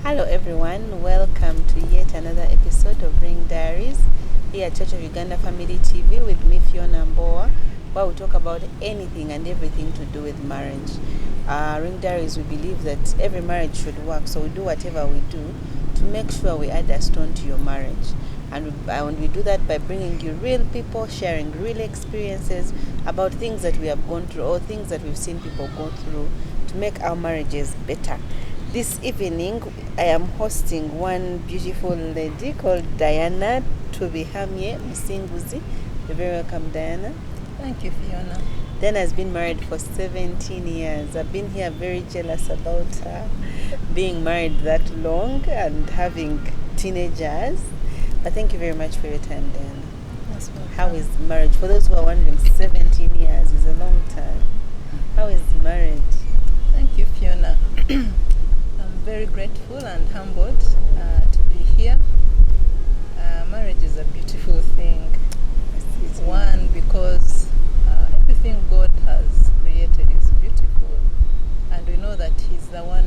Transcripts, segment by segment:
Hello everyone, welcome to yet another episode of Ring Diaries here at Church of Uganda Family TV with me, Fiona Mboa, where we talk about anything and everything to do with marriage. Ring Diaries, we believe that every marriage should work, so we do whatever we do to make sure we add a stone to your marriage. And we do that by bringing you real people, sharing real experiences about things that we have gone through or things that we've seen people go through to make our marriages better. This evening, I am hosting one beautiful lady called Diana Tubihamwe Musinguzi. You're very welcome, Diana. Thank you, Fiona. Diana has been married for 17 years. I've been here very jealous about her being married that long and having teenagers. But thank you very much for your time, Diana. That's welcome. How is marriage? For those who are wondering, 17 years is a long time. How is marriage? Thank you, Fiona. I'm very grateful and humbled to be here. Marriage is a beautiful thing. One, because everything God has created is beautiful. And we know that He's the one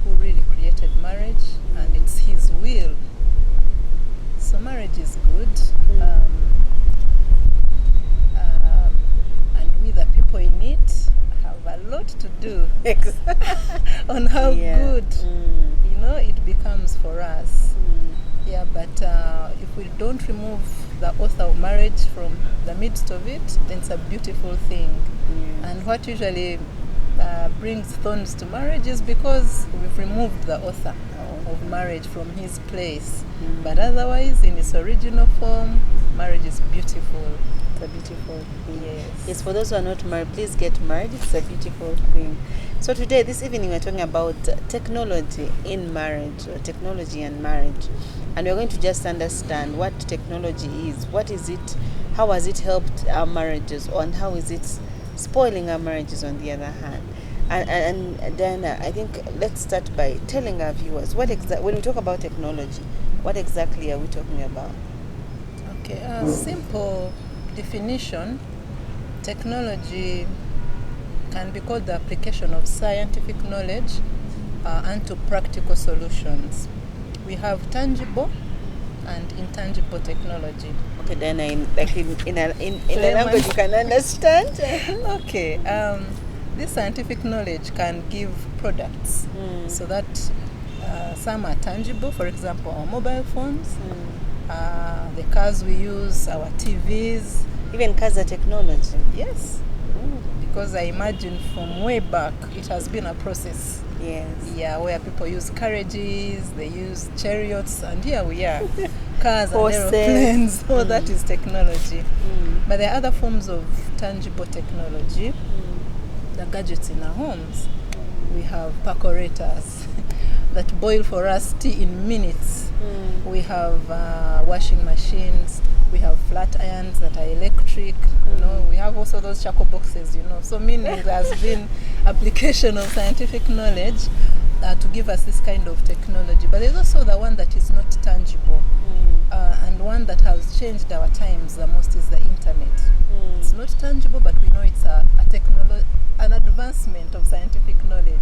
who really created marriage, and it's His will. So marriage is good. And we, the people in it, have a lot to do on how good it becomes for us. Yeah, but if we don't remove the author of marriage from the midst of it, then it's a beautiful thing. And what usually brings thorns to marriage is because we've removed the author of marriage from his place. But otherwise, in its original form, marriage is beautiful. It's a beautiful thing. Yes. For those who are not married, please get married. It's a beautiful thing. So today, this evening, we're talking about technology in marriage, or technology and marriage. And we're going to just understand what technology is. What is it? How has it helped our marriages? And how is it spoiling our marriages on the other hand? And then I think let's start by telling our viewers, when we talk about technology, what exactly are we talking about? Okay, a simple definition: technology can be called the application of scientific knowledge into practical solutions. We have tangible and intangible technology. Okay, then in a language you can understand. Okay, this scientific knowledge can give products so that some are tangible. For example, our mobile phones, the cars we use, our TVs. Even cars are technology. Yes. Because I imagine from way back it has been a process. Yes. Yeah, where people use carriages, they use chariots, and here we are. Cars and Horses. aeroplanes. All that is technology. But there are other forms of tangible technology. The gadgets in our homes. We have percorators that boil for us tea in minutes. We have washing machines. We have flat irons that are electric. We have also those charcoal boxes. So meaning there has been application of scientific knowledge to give us this kind of technology. But there's also the one that is not tangible, and one that has changed our times the most is the internet. It's not tangible, but we know it's an advancement of scientific knowledge.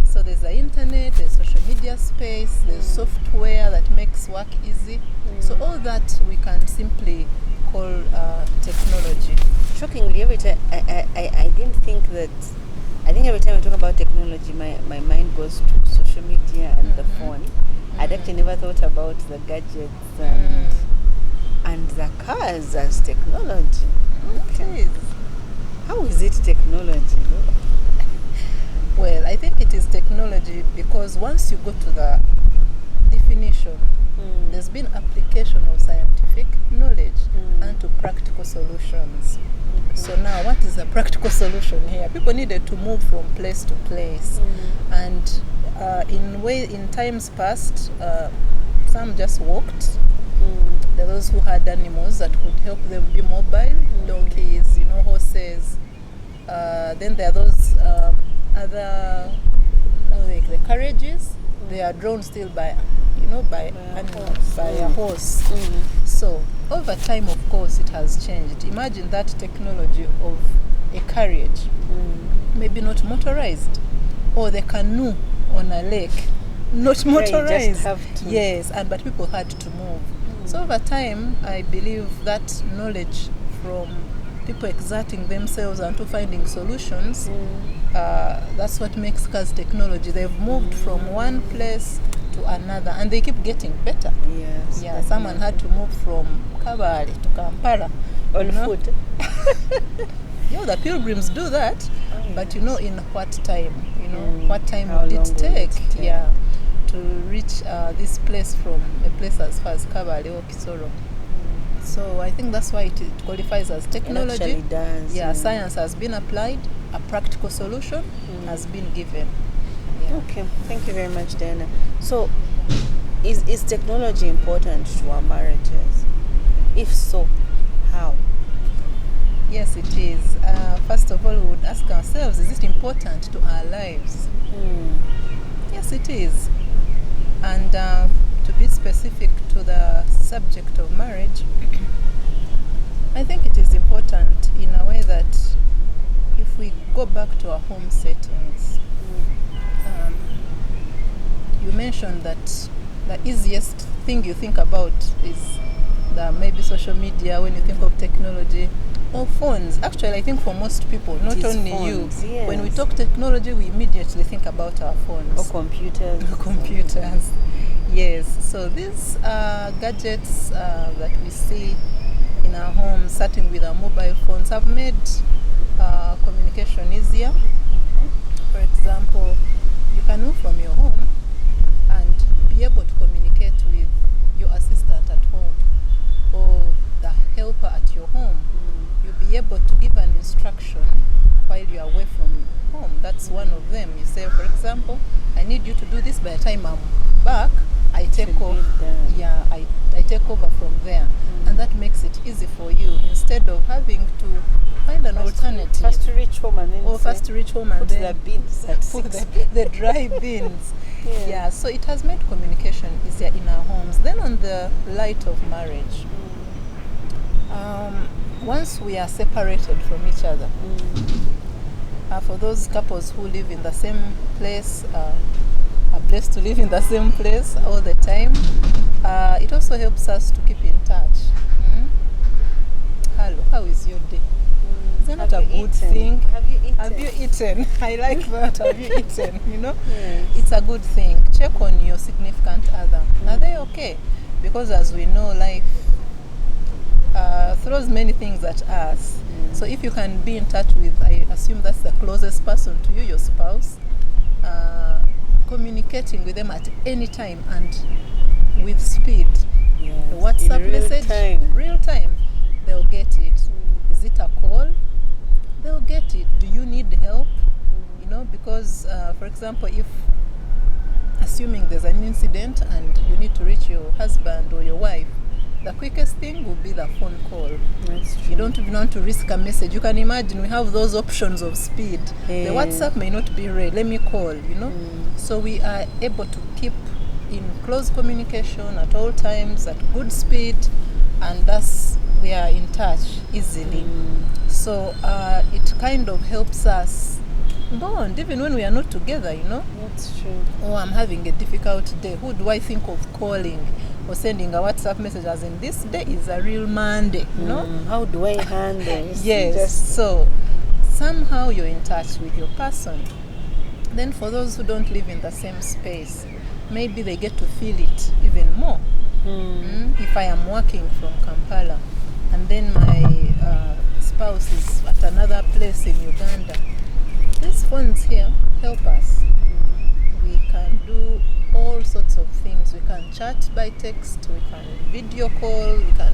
So there's the internet, there's social media space, there's software that makes work easy. So all that we can simply call technology. Shockingly, every time I didn't think that. I think every time I talk about technology, my mind goes to social media and the phone. I'd actually never thought about the gadgets and the cars as technology. Okay. How is it technology? Well, I think it is technology because once you go to the definition, there's been application of scientific knowledge into practical solutions. Okay. So now, what is the practical solution here? People needed to move from place to place, and in times past, some just walked. There are those who had animals that could help them be mobile, donkeys, horses. Then there are those other like the carriages. They are drawn still by a horse. So over time, of course, it has changed. Imagine that technology of a carriage, maybe not motorized, or the canoe on a lake, not Yeah, you motorized. just have to. Yes, but people had to move. So over time, I believe that knowledge from people exerting themselves and to finding solutions, that's what makes cars technology. They've moved from one place to another, and they keep getting better. Yes. Yeah, someone had to move from Kabale to Kampala on you know. foot. The pilgrims do that, but in what time? What time How would long it take? take? Yeah, to reach this place from a place as far as Kabale or Kisoro. So I think that's why it qualifies as technology. It actually does. Yeah, science has been applied, a practical solution has been given. Yeah. Okay, thank you very much, Diana. So, is technology important to our marriages? If so, how? Yes, it is. First of all, we would ask ourselves, is it important to our lives? Yes, it is. And to be specific to the subject of marriage, I think it is important in a way that if we go back to our home settings, you mentioned that the easiest thing you think about is maybe social media when you think of technology, or phones. Actually, I think for most people, not only phones, you, yes. When we talk technology, we immediately think about our phones. Or computers. Computers. Yes. So these gadgets that we see in our homes, starting with our mobile phones, have made communication easier. For example, you can move from your home and be able to communicate with your assistant at home or the helper at your home. You'll be able to give an instruction while you're away from home. That's one of them. You say, for example, I need you to do this. By the time I'm back, I take off. Yeah, I take over from there. And that makes it easy for you instead of having to find an alternative. First to reach home and then put the bins at put 6. the dry bins. Yeah, so it has made communication easier in our homes. Then on the light of marriage, once we are separated from each other, for those couples who live in the same place, are blessed to live in the same place all the time, it also helps us to keep in touch. Hello, how is your day? Is that not a good thing? Have you eaten? Have you eaten? I like that. Have you eaten? Yes. It's a good thing. Check on your significant other. Are they okay? Because as we know, life throws many things at us. So if you can be in touch with, I assume that's the closest person to you, your spouse, communicating with them at any time and with speed. Yes. The WhatsApp message, real time, they'll get it. Is it a call? They'll get it. Do you need help? Because for example, if assuming there's an incident and you need to reach your husband or your wife, the quickest thing will be the phone call. That's true. You don't even want to risk a message. You can imagine we have those options of speed. The WhatsApp may not be read. Let me call, So we are able to keep in close communication at all times at good speed, and thus we are in touch easily. So it kind of helps us bond even when we are not together, That's true. Oh, I'm having a difficult day. Who do I think of calling or sending a WhatsApp message as in this day is a real Monday, How do I handle it? Yes. So somehow you're in touch with your person. Then for those who don't live in the same space, maybe they get to feel it even more. If I am working from Kampala and then my spouse is at another place in Uganda, these phones here help us. We can do all sorts of things. We can chat by text, we can video call, we can,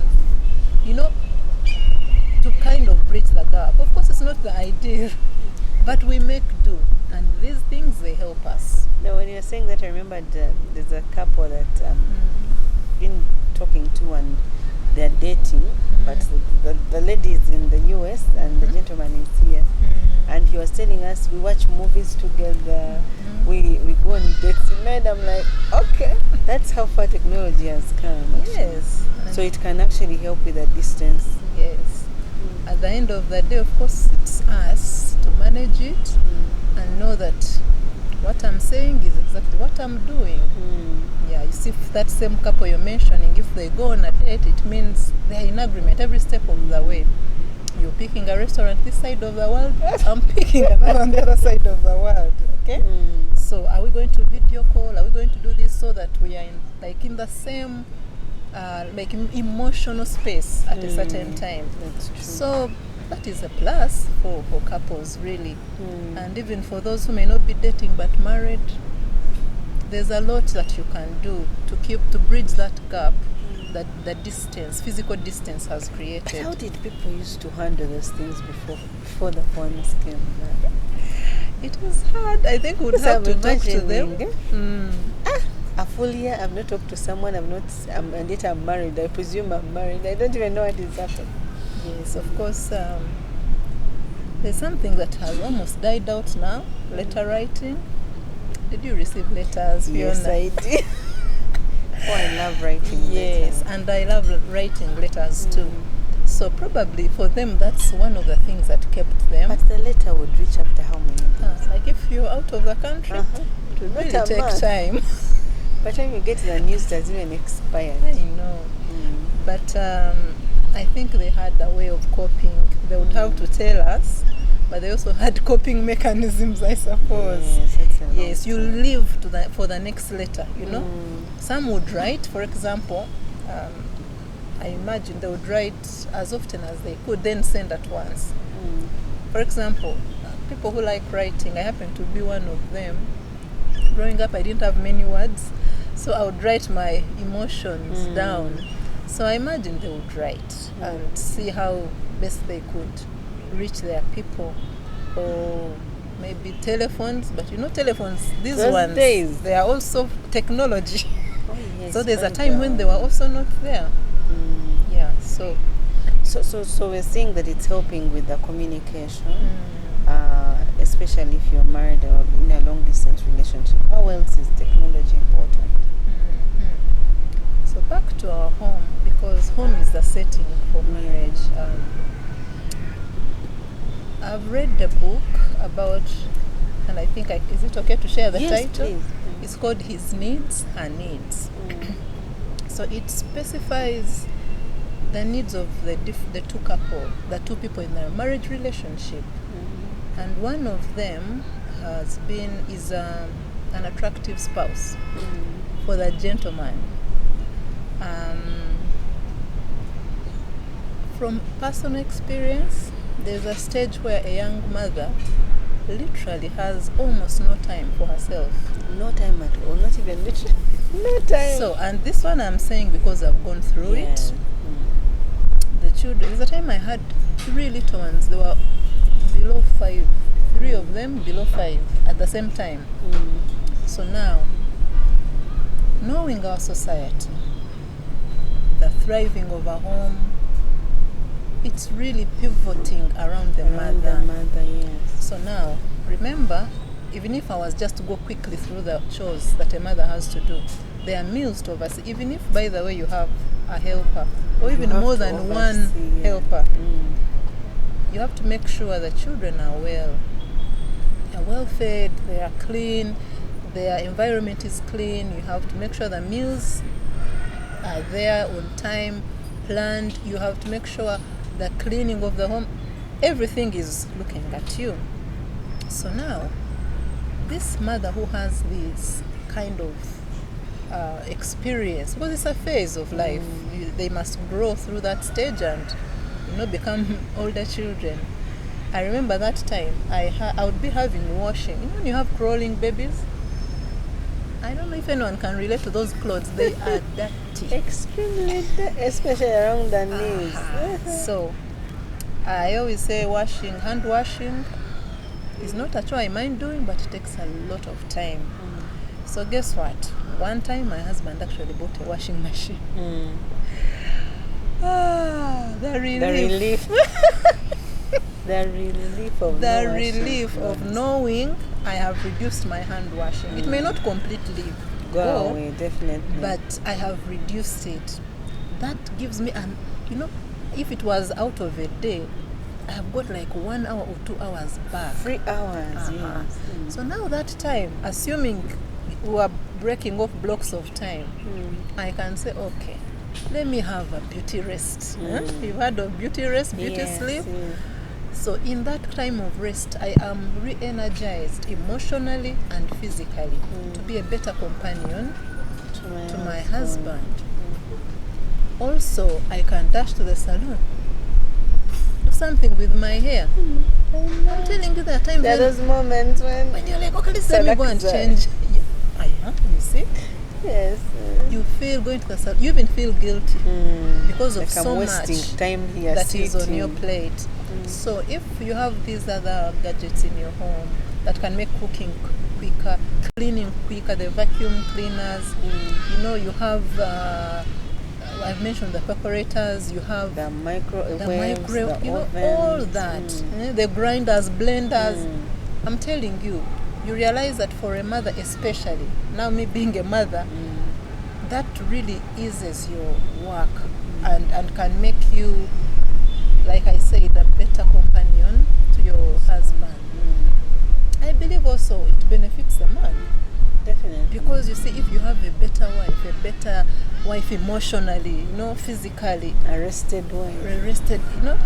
to kind of bridge the gap. Of course, it's not the ideal, but we make do. And these things, they help us. Now, when you're saying that, I remembered there's a couple that been talking to and they're dating, but the lady is in the US and the gentleman is here. And he was telling us we watch movies together, we go on dates. And I'm like, okay, that's how far technology has come. Actually. Yes. So it can actually help with the distance. Yes. At the end of the day, of course, it's us to manage it and know that what I'm saying is exactly what I'm doing. Yeah, you see, if that same couple you're mentioning, if they go on a date, it means they're in agreement every step of the way. You're picking a restaurant this side of the world, I'm picking another on the other side of the world. Okay? So are we going to video call? Are we going to do this so that we are in the same emotional space at a certain time? That's true. So that is a plus for couples, really. And even for those who may not be dating but married, there's a lot that you can do to bridge that gap that the physical distance has created. How did people used to handle those things before the phones came? It was hard. I think we'd have to talk to them. A full year I've not talked to someone, and yet I'm married. I presume I'm married. I don't even know what is happening. Yes, of course. There's something that has almost died out now, letter writing. Did you receive letters, Fiona? Yes, I did. Oh, I love writing letters. Yes, and I love writing letters too. So probably for them, that's one of the things that kept them. But the letter would reach after how many days? Like if you're out of the country, it would really take time. By the time you get the news, that's even expired. I know. But I think they had a way of coping. They would have to tell us, but they also had coping mechanisms, I suppose. Yes, you live for the next letter, you know. Some would write, for example, I imagine they would write as often as they could, then send at once. For example, people who like writing, I happen to be one of them. Growing up, I didn't have many words, so I would write my emotions down. So I imagine they would write and see how best they could reach their people. Or maybe telephones, but you know telephones, these ones, they are also technology. Oh, yes, so there's a time when they were also not there. Yeah, so we're seeing that it's helping with the communication, especially if you're married or in a long distance relationship. How else is technology important? So back to our home, because home is the setting for marriage. I've read a book about, and I think is it okay to share the title? Please. It's called His Needs, Her Needs. So it specifies the needs of the two people in their marriage relationship. And one of them is an attractive spouse for the gentleman. From personal experience, there's a stage where a young mother literally has almost no time for herself. No time at all, not even literally. No time. So, and this one I'm saying because I've gone through it. The children, there's a time I had 3 little ones. They were below 5. 3 of them below 5 at the same time. So now, knowing our society, the thriving of our home, it's really pivoting around the mother. Yes. So now, remember, even if I was just to go quickly through the chores that a mother has to do, there are meals to oversee. Even if, by the way, you have a helper, or even more than one helper, you have to make sure the children are well. They are well fed, they are clean, their environment is clean. You have to make sure the meals are there on time, planned. You have to make sure the cleaning of the home, everything is looking at you. So now, this mother who has this kind of experience, because it's a phase of life, they must grow through that stage and become older children. I remember that time I would be having washing. You know when you have crawling babies? I don't know if anyone can relate to those clothes. They are dirty. Extremely dirty, especially around the knees. So I always say hand washing is not a chore I mind doing, but it takes a lot of time. So guess what? One time my husband actually bought a washing machine. The relief. The relief of knowing I have reduced my hand washing. It may not completely go away, definitely, but I have reduced it. That gives me if it was out of a day, I have got like 1 hour or 2 hours back. 3 hours, Uh-huh. yes. So now that time, assuming we are breaking off blocks of time, I can say, okay, let me have a beauty rest. You've heard of beauty rest, beauty Yes, sleep? yes. So in that time of rest, I am re-energized emotionally and physically to be a better companion to my husband. Also, I can dash to the salon, do something with my hair. I'm telling you, there are times There are those moments when you're like, okay, let me go and Select change. You see? yes, You feel going to the salon, you even feel guilty because of like so I'm much wasting time here that is on your sitting. plate. So if you have these other gadgets in your home that can make cooking quicker, cleaning quicker, the vacuum cleaners, you know, you have I've mentioned the perforators, you have The microwaves, the the you know, ovens, all that, the grinders, blenders. I'm telling you, you realize that for a mother especially, now me being a mother, that really eases your work and can make you, like I said, a better companion to your husband. I believe also it benefits the man. Definitely. Because you see, if you have a better wife emotionally, you know, physically, A rested wife. rested, you know,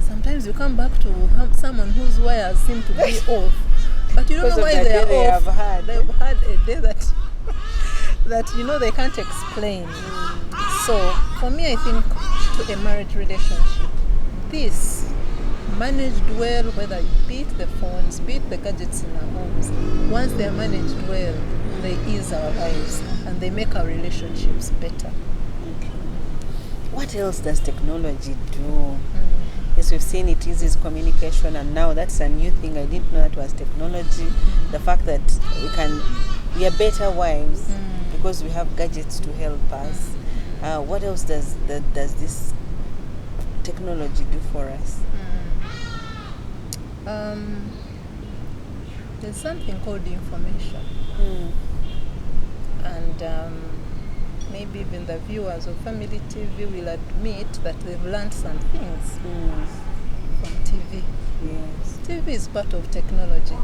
sometimes you come back to someone whose wires seem to be off, but you don't know why they are off. They've had a day that you know they can't explain. So for me, I think to a marriage relationship, this managed well, whether be it the phones, be it the gadgets in our homes, once they are managed well, they ease our lives and they make our relationships better. Okay. What else does technology do? Yes, we've seen it eases communication, and now that's a new thing. I didn't know that was technology. The fact that we are better wives because we have gadgets to help us. What else does this technology do for us? There's something called information, and maybe even the viewers of Family TV will admit that they've learned some things from TV. Yes. TV is part of technology,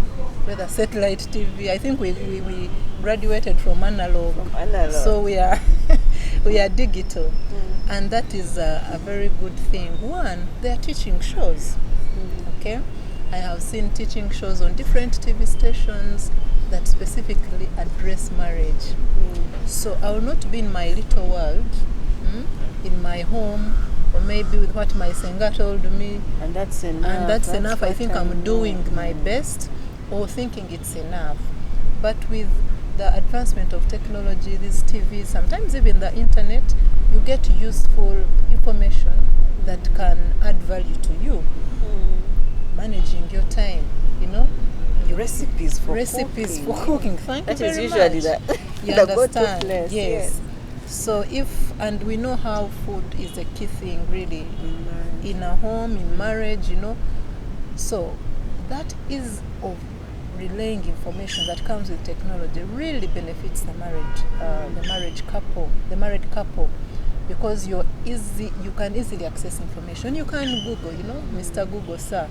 whether satellite TV. I think we graduated from analog, so we are we are digital, and that is a very good thing. One, they are teaching shows. Okay, I have seen teaching shows on different TV stations that specifically address marriage. So I will not be in my little world, in my home, or maybe with what my Senga told me. And that's enough. And that's enough. I think I'm doing know. my best, or thinking it's enough. But with the advancement of technology, these TVs, sometimes even the internet, you get useful information that can add value to you. Managing your time, you know. Recipes for cooking. Thank that you is very usually much. You the go-to understand? place. Yes. So and we know how food is a key thing really in a home, in marriage, you know. So that is of relaying information that comes with technology really benefits the married couple, because you can easily access information. You can Google, you know, Mr. Google, sir.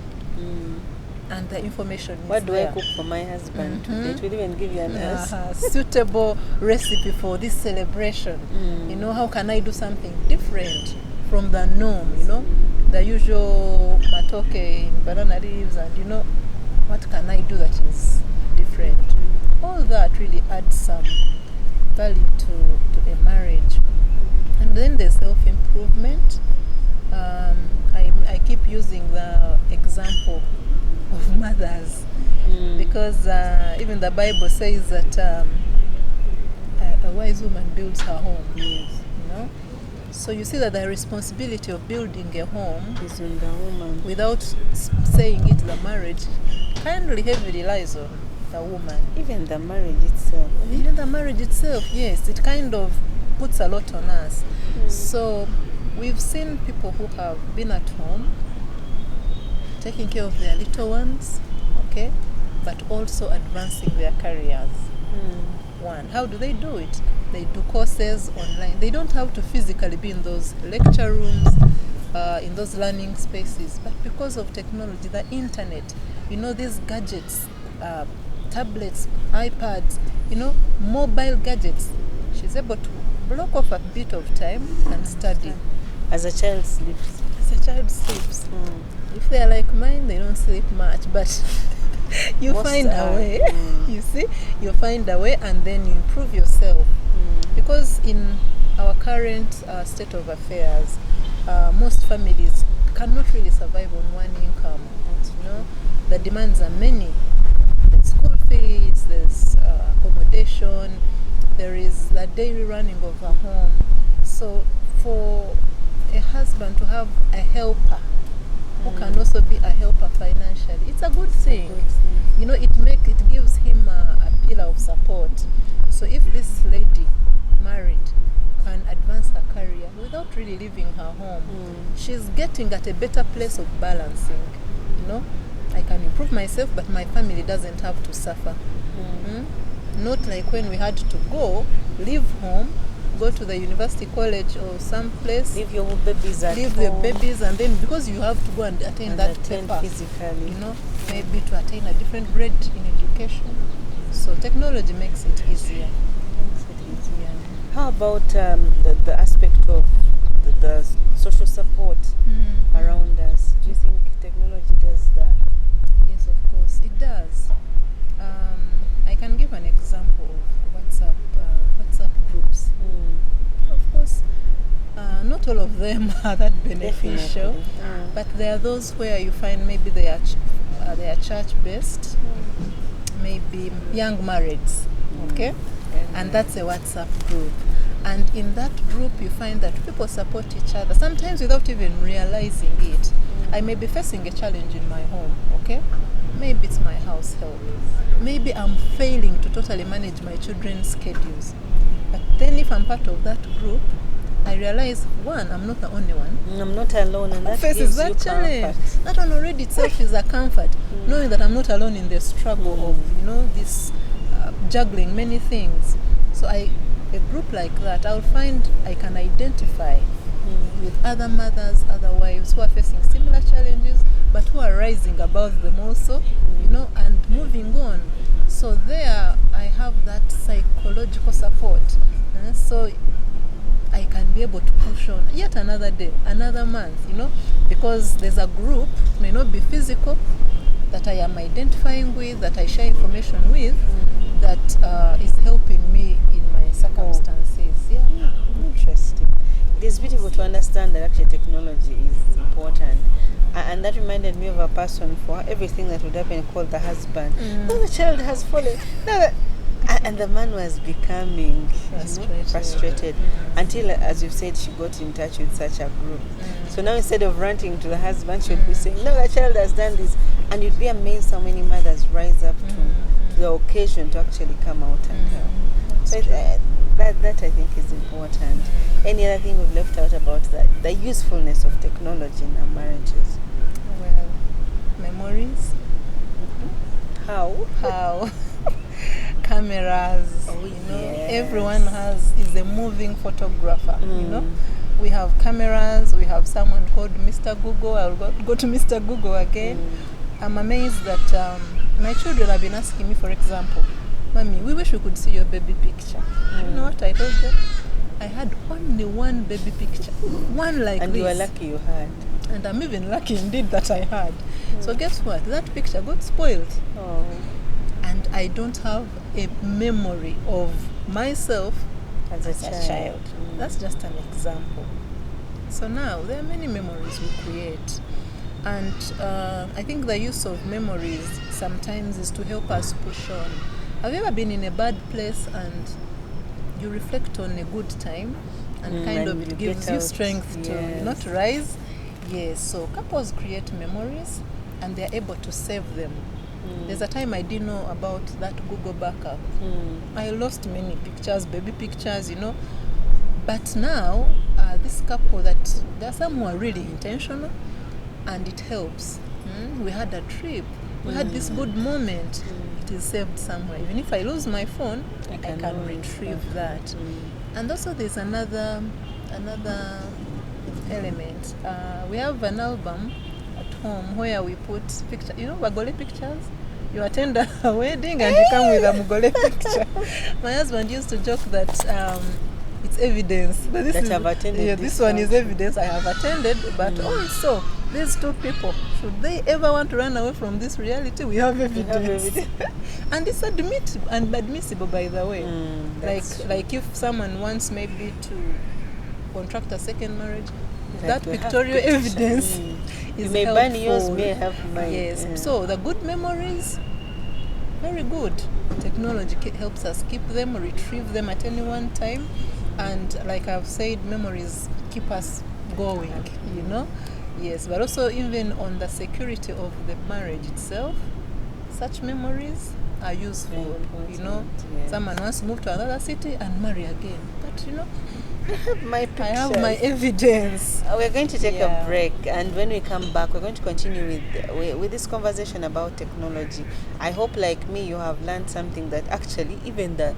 And the information is what do there. I cook for my husband today? It will even give you an answer. Suitable recipe for this celebration. You know, how can I do something different from the norm, you know, the usual matoke in banana leaves, and you know, what can I do that is different? All that really adds some value to a marriage. And then there's self-improvement. I keep using the example of mothers because even the Bible says that a wise woman builds her home. You know, so you see that the responsibility of building a home is on the woman. Without saying it, the marriage kindly heavily lies on the woman. Even the marriage itself. Even the marriage itself, yes, it kind of puts a lot on us. So we've seen people who have been at home taking care of their little ones, okay, but also advancing their careers. One, how do they do it? They do courses online. They don't have to physically be in those lecture rooms, in those learning spaces. But because of technology, the internet, these gadgets, tablets, iPads, mobile gadgets, she's able to block off a bit of time and study. As a child sleeps. If they're like mine, they don't sleep much, but you find a way. You see, you find a way, and then you improve yourself. Because in our current state of affairs, most families cannot really survive on one income. The demands are many. There's school fees, there's accommodation, there is the daily running of a home. So for a husband to have a helper who can also be a helper financially, it's a good thing. It gives him a pillar of support. So if this lady married can advance her career without really leaving her home, she's getting at a better place of balancing. I can improve myself, but my family doesn't have to suffer. Not like when we had to leave home, go to the university, college, or some place. Leave your babies at Leave home. the babies, and then because you have to go and attain that paper, physically. Maybe to attain a different grade in education. So technology makes it easier. How about the aspect of the social support around us? Do you think technology does that? Yes, of course, it does. I can give an example of WhatsApp groups. Of course, not all of them are that beneficial, but there are those where you find maybe they are church-based, maybe young marrieds, okay? And that's a WhatsApp group. And in that group, you find that people support each other, sometimes without even realizing it. I may be facing a challenge in my home, okay? Maybe it's my house help. Maybe I'm failing to totally manage my children's schedules. But then if I'm part of that group, I realize, one, I'm not the only one. I'm not alone, and that faces gives you that challenge. comfort. That one already itself is a comfort, knowing that I'm not alone in the struggle of, this juggling many things. So a group like that, I'll find I can identify with other mothers, other wives who are facing similar challenges, but who are rising above them also, and moving on. So there I have that psychological support. So I can be able to push on yet another day, another month, because there's a group, may not be physical, that I am identifying with, that I share information with, that is helping me in my circumstances. Interesting. It is beautiful to understand that actually technology is important. And that reminded me of a person for everything that would happen called the husband. Now the child has fallen. And the man was becoming frustrated until, as you said, she got in touch with such a group. So now instead of ranting to the husband, she would be saying, no, the child has done this. And you'd be amazed how many mothers rise up to the occasion to actually come out and help. So that I think is important. Any other thing we've left out about that? The usefulness of technology in our marriages. Well, memories. How? Cameras. Yes. Everyone is a moving photographer. We have cameras. We have someone called Mr. Google. I'll go to Mr. Google again. I'm amazed that my children have been asking me, for example, Mommy, we wish we could see your baby picture. You know what I told them? I had only one baby picture, one like and this. You were lucky you had. And I'm even lucky indeed that I had. So guess what? That picture got spoiled. And I don't have a memory of myself as a child. That's just an example. So now there are many memories we create. And I think the use of memories sometimes is to help us push on. Have you ever been in a bad place and you reflect on a good time and kind of it gives you strength to not rise? Yes, so couples create memories and they're able to save them. There's a time I didn't know about that Google backup. I lost many pictures, baby pictures, But now, this couple, that there are some who are really intentional and it helps. We had a trip. We had this good moment. It is saved somewhere. Even if I lose my phone, I can retrieve that. And also there's another element. We have an album at home where we put picture. You know, Bagole pictures. You attend a wedding and you come with a Mugole picture. My husband used to joke that it's evidence. But this That is, I've attended this this one is function. evidence I have attended. But also, these two people, should they ever want to run away from this reality, we have evidence. And it's admissible, by the way. Like if someone wants maybe to contract a second marriage, Like that we have pictorial picture. evidence You is may helpful. burn yours, may have mine. Yes. Yeah. So the good memories, very good. Technology helps us keep them, retrieve them at any one time, and like I've said, memories keep us going. You know, yes. But also even on the security of the marriage itself, such memories are useful. Very You know, important, yes. someone wants to move to another city and marry again, but you know, I have my pictures. I have my evidence. We're going to take Yeah. a break, and when we come back, we're going to continue with this conversation about technology. I hope, like me, you have learned something that actually even that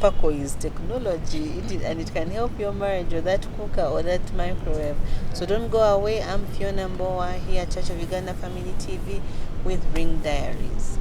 Paco is technology, and it can help your marriage, or that cooker, or that microwave. So don't go away. I'm Fiona Mbowa here at Church of Uganda Family TV with Ring Diaries.